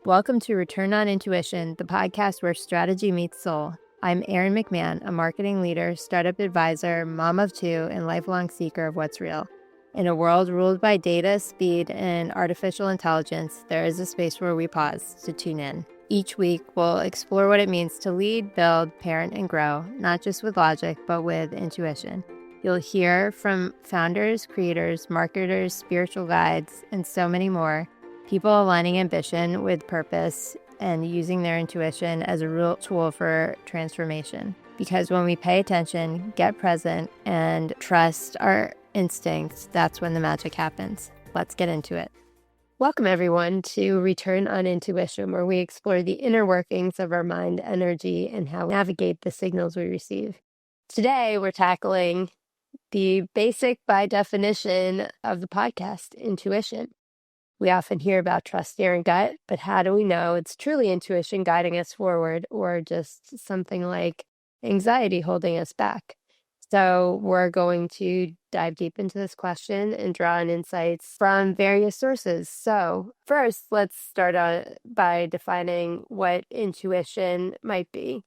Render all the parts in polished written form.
Welcome to Return on Intuition, the podcast where strategy meets soul. I'm Erin McMahon, a marketing leader, startup advisor, mom of two, and lifelong seeker of what's real. In a world ruled by data, speed, and artificial intelligence, there is a space where we pause to tune in. Each week, we'll explore what it means to lead, build, parent, and grow, not just with logic, but with intuition. You'll hear from founders, creators, marketers, spiritual guides, and so many more. People aligning ambition with purpose and using their intuition as a real tool for transformation. Because when we pay attention, get present, and trust our instincts, that's when the magic happens. Let's get into it. Welcome, everyone, to Return on Intuition, where we explore the inner workings of our mind, energy, and how we navigate the signals we receive. Today, we're tackling the basic, by definition, of the podcast, intuition. We often hear about trust your gut, but how do we know it's truly intuition guiding us forward or just something like anxiety holding us back? So we're going to dive deep into this question and draw on insights from various sources. So first, let's start by defining what intuition might be.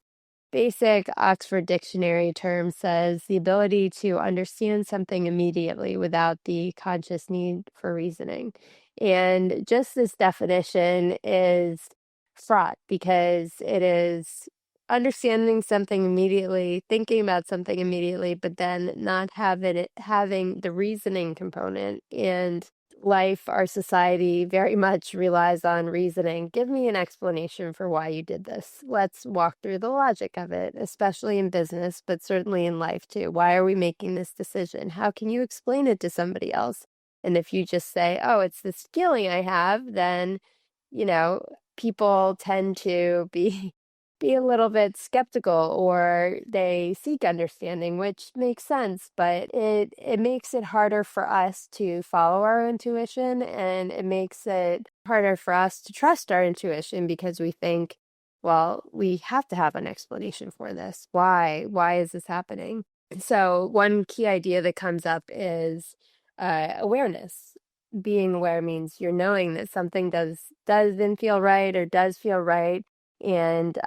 Basic Oxford Dictionary term says the ability to understand something immediately without the conscious need for reasoning. And just this definition is fraught because it is understanding something immediately, thinking about something immediately, but then not having the reasoning component. And life, our society very much relies on reasoning. Give me an explanation for why you did this. Let's walk through the logic of it, especially in business, but certainly in life too. Why are we making this decision? How can you explain it to somebody else? And if you just say, oh, it's this feeling I have, then, people tend to be a little bit skeptical, or they seek understanding, which makes sense, but it makes it harder for us to follow our intuition, and it makes it harder for us to trust our intuition because we think, well, we have to have an explanation for this. Why is this happening? So one key idea that comes up is awareness. Being aware means you're knowing that something doesn't feel right or does feel right. And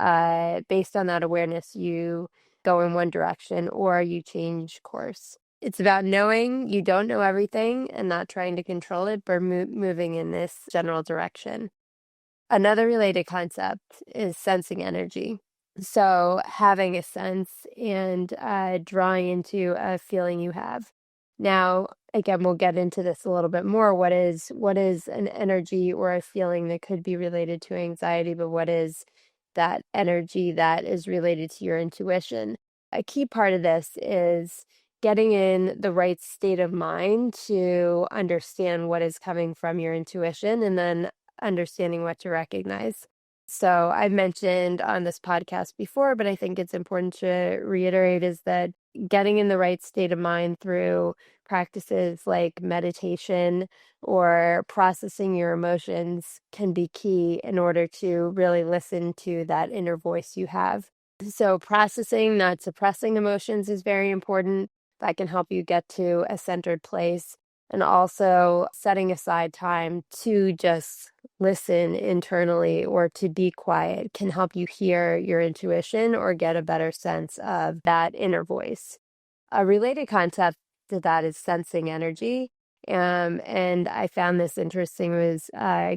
based on that awareness, you go in one direction or you change course. It's about knowing you don't know everything and not trying to control it, but moving in this general direction. Another related concept is sensing energy. So having a sense and drawing into a feeling you have. Now, again, we'll get into this a little bit more. What is an energy or a feeling that could be related to anxiety, but what is that energy that is related to your intuition? A key part of this is getting in the right state of mind to understand what is coming from your intuition and then understanding what to recognize. So I've mentioned on this podcast before, but I think it's important to reiterate, is that getting in the right state of mind through practices like meditation or processing your emotions can be key in order to really listen to that inner voice you have. So processing, not suppressing emotions, is very important. That can help you get to a centered place. And also setting aside time to just listen internally or to be quiet can help you hear your intuition or get a better sense of that inner voice. A related concept to that is sensing energy. And I found this interesting was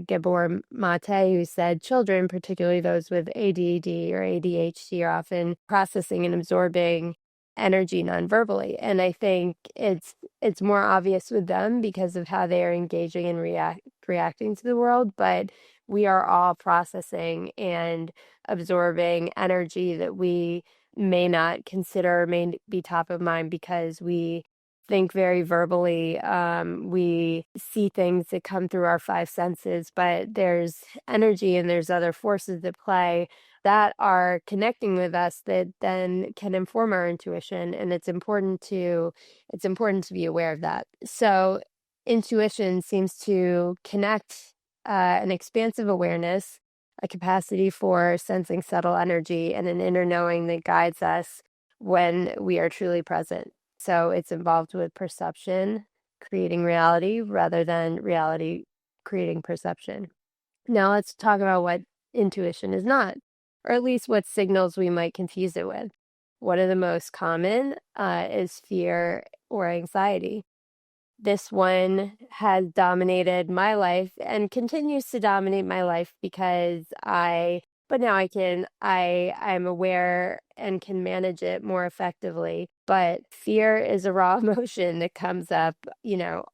Gabor Mate, who said children, particularly those with ADD or ADHD, are often processing and absorbing energy nonverbally. And I think it's more obvious with them because of how they are engaging and reacting to the world. But we are all processing and absorbing energy that we may not consider, may be top of mind because we think very verbally. We see things that come through our five senses, but there's energy and there's other forces at play that are connecting with us that then can inform our intuition. And it's important to be aware of that. So intuition seems to connect an expansive awareness, a capacity for sensing subtle energy, and an inner knowing that guides us when we are truly present. So it's involved with perception, creating reality rather than reality creating perception. Now let's talk about what intuition is not, or at least what signals we might confuse it with. One of the most common is fear or anxiety. This one has dominated my life and continues to dominate my life because but now I'm aware and can manage it more effectively. But fear is a raw emotion that comes up,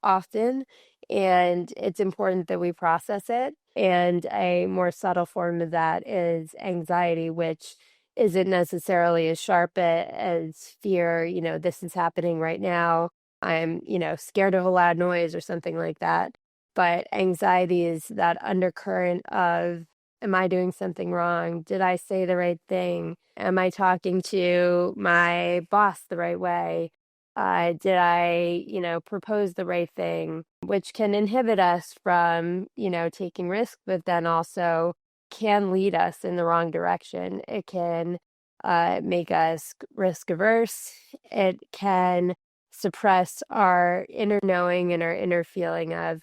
often, and it's important that we process it. And a more subtle form of that is anxiety, which isn't necessarily as sharp as fear. This is happening right now. I'm, scared of a loud noise or something like that. But anxiety is that undercurrent of, am I doing something wrong? Did I say the right thing? Am I talking to my boss the right way? Did I, propose the right thing? Which can inhibit us from, taking risks, but then also can lead us in the wrong direction. It can make us risk averse. It can suppress our inner knowing and our inner feeling of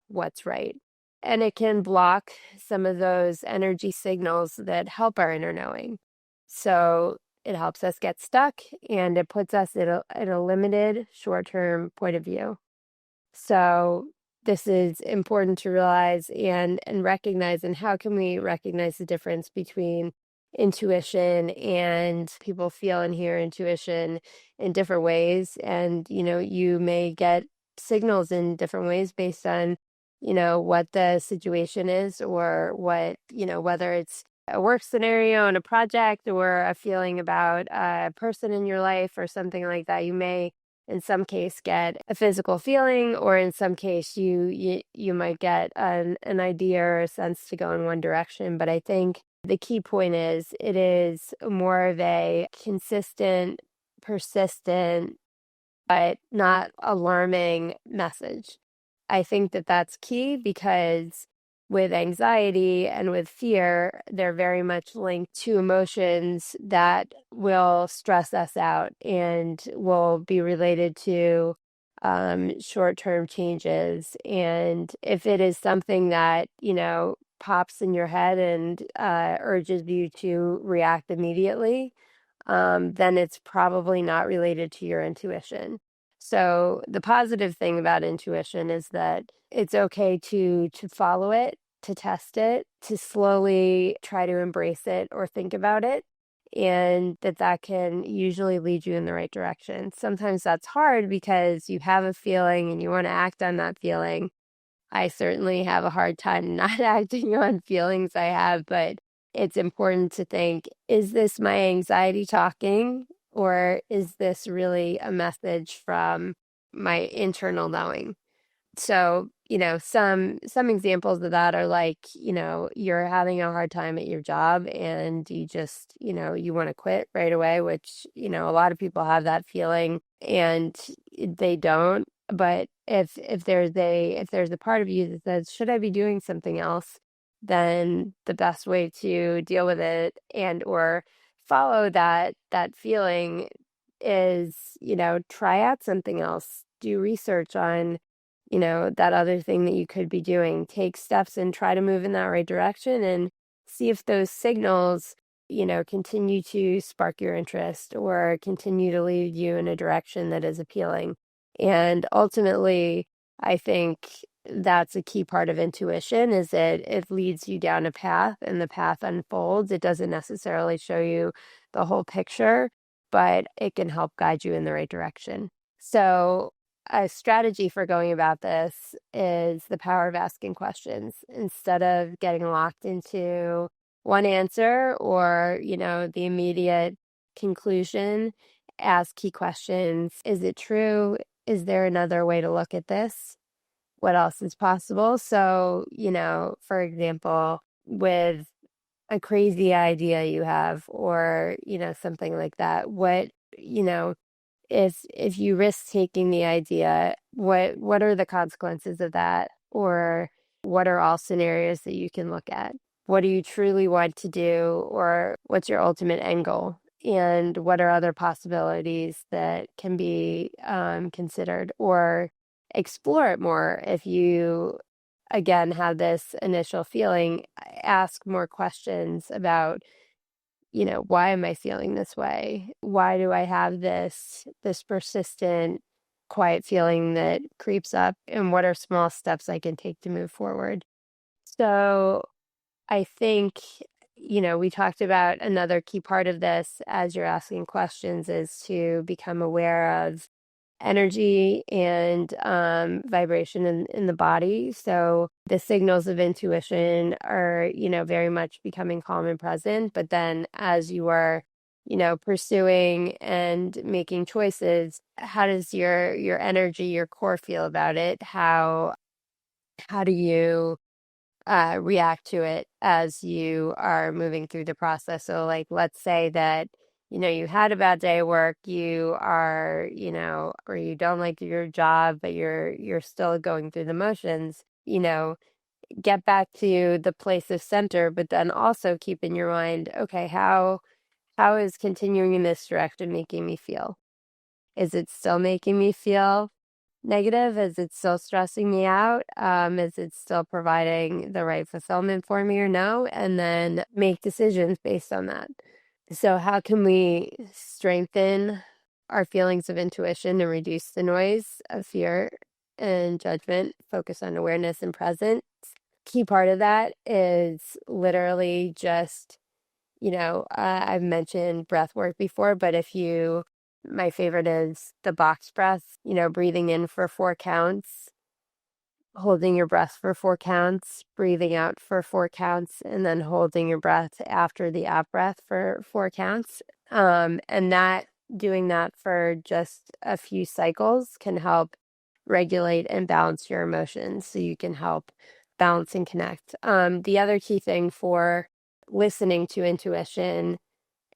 what's right. And it can block some of those energy signals that help our inner knowing. So it helps us get stuck, and it puts us at a limited short-term point of view. So this is important to realize and recognize. And how can we recognize the difference between intuition? And people feel and hear intuition in different ways. And, you may get signals in different ways based on, what the situation is, or what, whether it's a work scenario and a project, or a feeling about a person in your life or something like that. You may in some case get a physical feeling, or in some case you might get an idea or a sense to go in one direction. But I think the key point is it is more of a consistent, persistent, but not alarming message. I think that that's key, because with anxiety and with fear, they're very much linked to emotions that will stress us out and will be related to short-term changes. And if it is something that, pops in your head and urges you to react immediately, then it's probably not related to your intuition. So the positive thing about intuition is that it's okay to follow it, to test it, to slowly try to embrace it or think about it, and that can usually lead you in the right direction. Sometimes that's hard because you have a feeling and you want to act on that feeling. I certainly have a hard time not acting on feelings I have, but it's important to think, is this my anxiety talking, or is this really a message from my internal knowing? So, some examples of that are like, you're having a hard time at your job and you just, you want to quit right away, which, a lot of people have that feeling and they don't. But if there's a part of you that says, should I be doing something else? Then the best way to deal with it and or follow that feeling is, try out something else. Do research on that other thing that you could be doing. Take steps and try to move in that right direction, and see if those signals, continue to spark your interest or continue to lead you in a direction that is appealing. And ultimately, I think that's a key part of intuition, is that it leads you down a path and the path unfolds. It doesn't necessarily show you the whole picture, but it can help guide you in the right direction. So a strategy for going about this is the power of asking questions instead of getting locked into one answer or, the immediate conclusion. Ask key questions. Is it true? Is there another way to look at this? What else is possible? So, for example, with a crazy idea you have, or, something like that, if you risk taking the idea, what are the consequences of that? Or what are all scenarios that you can look at? What do you truly want to do? Or what's your ultimate end goal? And what are other possibilities that can be considered? Or explore it more if you again have this initial feeling, ask more questions about, why am I feeling this way? Why do I have this persistent quiet feeling that creeps up, and what are small steps I can take to move forward? So I think, we talked about another key part of this as you're asking questions is to become aware of energy and vibration in the body. So the signals of intuition are, very much becoming calm and present. But then as you are, pursuing and making choices, how does your energy, your core feel about it? How do you react to it as you are moving through the process? So, like, let's say that, you had a bad day at work, you are, or you don't like your job, but you're still going through the motions, get back to the place of center, but then also keep in your mind, okay, how is continuing in this direction making me feel? Is it still making me feel negative? Is it still stressing me out? Is it still providing the right fulfillment for me or no? And then make decisions based on that. So, how can we strengthen our feelings of intuition and reduce the noise of fear and judgment? Focus on awareness and presence. Key part of that is literally just, I've mentioned breath work before, but my favorite is the box breath, breathing in for 4 counts, holding your breath for 4 counts, breathing out for 4 counts, and then holding your breath after the out breath for 4 counts. And doing that for just a few cycles can help regulate and balance your emotions so you can help balance and connect. The other key thing for listening to intuition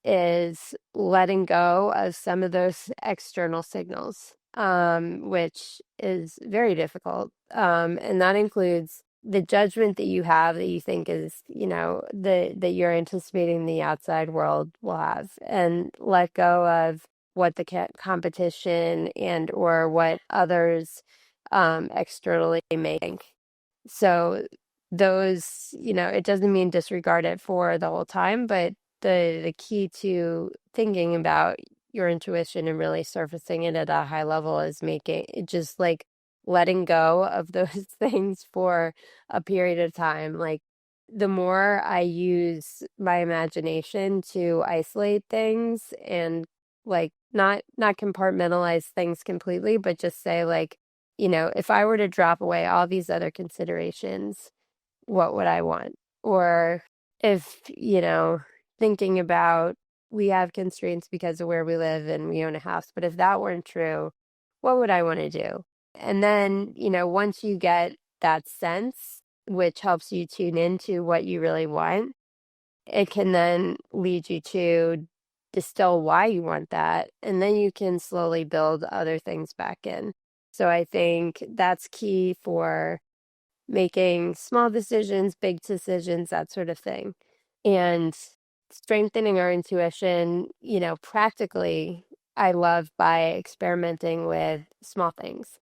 is letting go of some of those external signals, which is very difficult. And that includes the judgment that you have that you think is, that you're anticipating the outside world will have, and let go of what the competition and or what others externally may think. So those, it doesn't mean disregard it for the whole time, but the key to thinking about your intuition and really surfacing it at a high level is making it just like letting go of those things for a period of time. Like, the more I use my imagination to isolate things and like not compartmentalize things completely, but just say like, if I were to drop away all these other considerations, what would I want? Or if, thinking about we have constraints because of where we live and we own a house, but if that weren't true, what would I want to do? And then, once you get that sense, which helps you tune into what you really want, it can then lead you to distill why you want that. And then you can slowly build other things back in. So I think that's key for making small decisions, big decisions, that sort of thing. And strengthening our intuition, practically, I love by experimenting with small things.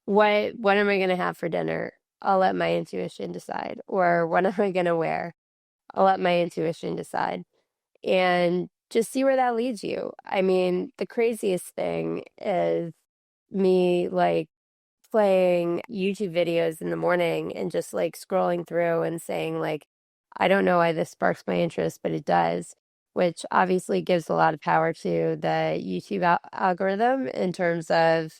What am I going to have for dinner? I'll let my intuition decide. Or what am I going to wear? I'll let my intuition decide. And just see where that leads you. I mean, the craziest thing is me like playing YouTube videos in the morning and just like scrolling through and saying like, I don't know why this sparks my interest, but it does, which obviously gives a lot of power to the YouTube algorithm in terms of,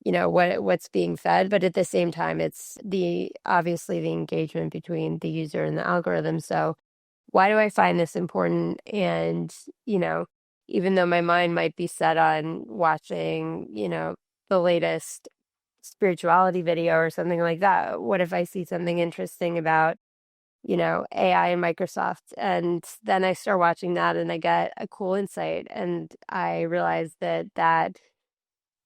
what's being fed. But at the same time, it's obviously the engagement between the user and the algorithm. So why do I find this important? And, even though my mind might be set on watching, the latest spirituality video or something like that, what if I see something interesting about, AI and Microsoft? And then I start watching that and I get a cool insight. And I realize that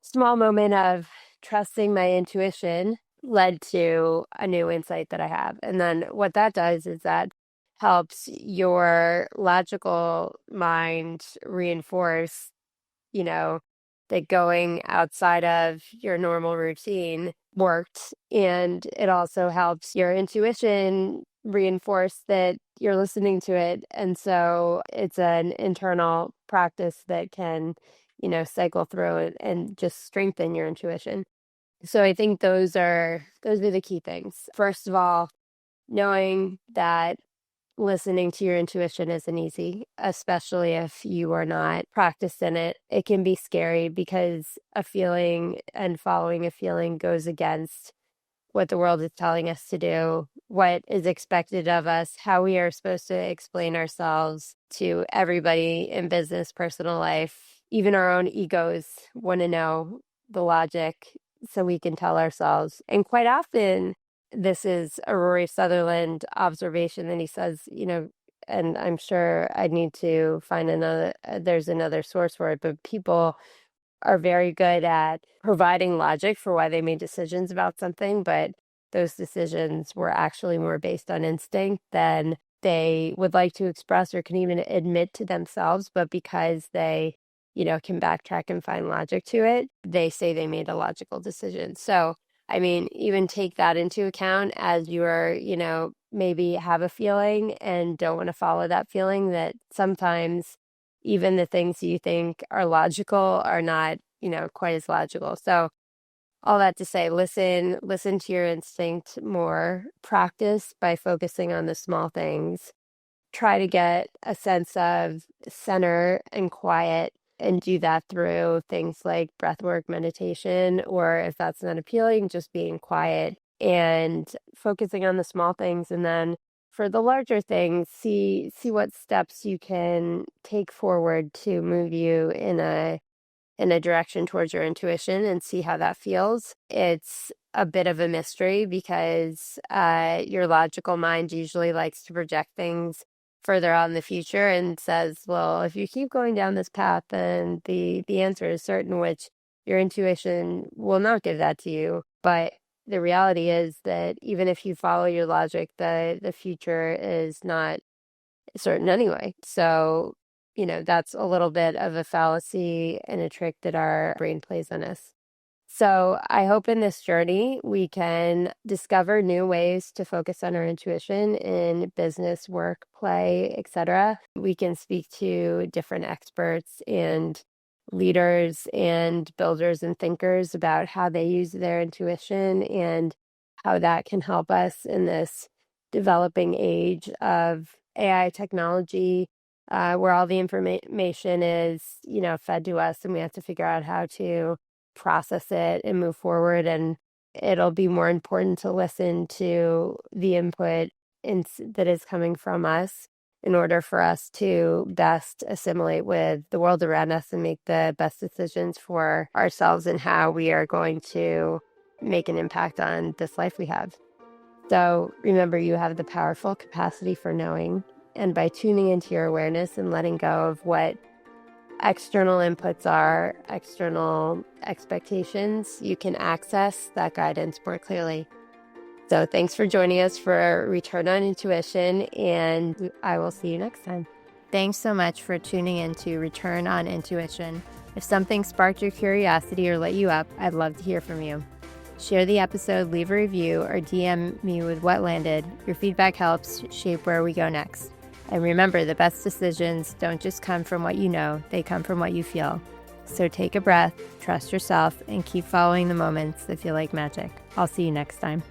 small moment of trusting my intuition led to a new insight that I have. And then what that does is that helps your logical mind reinforce, you know, that going outside of your normal routine worked. And it also helps your intuition reinforce that you're listening to it. And so it's an internal practice that can, cycle through it and just strengthen your intuition. So I think those are the key things. First of all, knowing that listening to your intuition isn't easy, especially if you are not practiced in it. It can be scary because a feeling and following a feeling goes against what the world is telling us to do, what is expected of us, how we are supposed to explain ourselves to everybody in business, personal life. Even our own egos want to know the logic so we can tell ourselves. And quite often, this is a Rory Sutherland observation that he says, and I'm sure I need to find there's another source for it, but people are very good at providing logic for why they made decisions about something, but those decisions were actually more based on instinct than they would like to express or can even admit to themselves. But because they, can backtrack and find logic to it, they say they made a logical decision. So, I mean, even take that into account as you are, maybe have a feeling and don't want to follow that feeling, that sometimes even the things you think are logical are not, quite as logical. So all that to say, listen to your instinct more, practice by focusing on the small things, try to get a sense of center and quiet, and do that through things like breathwork, meditation, or if that's not appealing, just being quiet and focusing on the small things. And then for the larger things, see what steps you can take forward to move you in a direction towards your intuition and see how that feels. It's a bit of a mystery because your logical mind usually likes to project things further out in the future and says, well, if you keep going down this path, then the answer is certain, which your intuition will not give that to you. But the reality is that even if you follow your logic, the future is not certain anyway. So, that's a little bit of a fallacy and a trick that our brain plays on us. So I hope in this journey we can discover new ways to focus on our intuition in business, work, play, etc. We can speak to different experts and leaders and builders and thinkers about how they use their intuition and how that can help us in this developing age of AI technology, where all the information is, fed to us, and we have to figure out how to process it and move forward. And it'll be more important to listen to the input that is coming from us in order for us to best assimilate with the world around us and make the best decisions for ourselves and how we are going to make an impact on this life we have. So remember, you have the powerful capacity for knowing, and by tuning into your awareness and letting go of what external inputs are, external expectations, you can access that guidance more clearly. So thanks for joining us for Return on Intuition, and I will see you next time. Thanks so much for tuning in to Return on Intuition. If something sparked your curiosity or lit you up, I'd love to hear from you. Share the episode, leave a review, or DM me with what landed. Your feedback helps shape where we go next. And remember, the best decisions don't just come from what you know, they come from what you feel. So take a breath, trust yourself, and keep following the moments that feel like magic. I'll see you next time.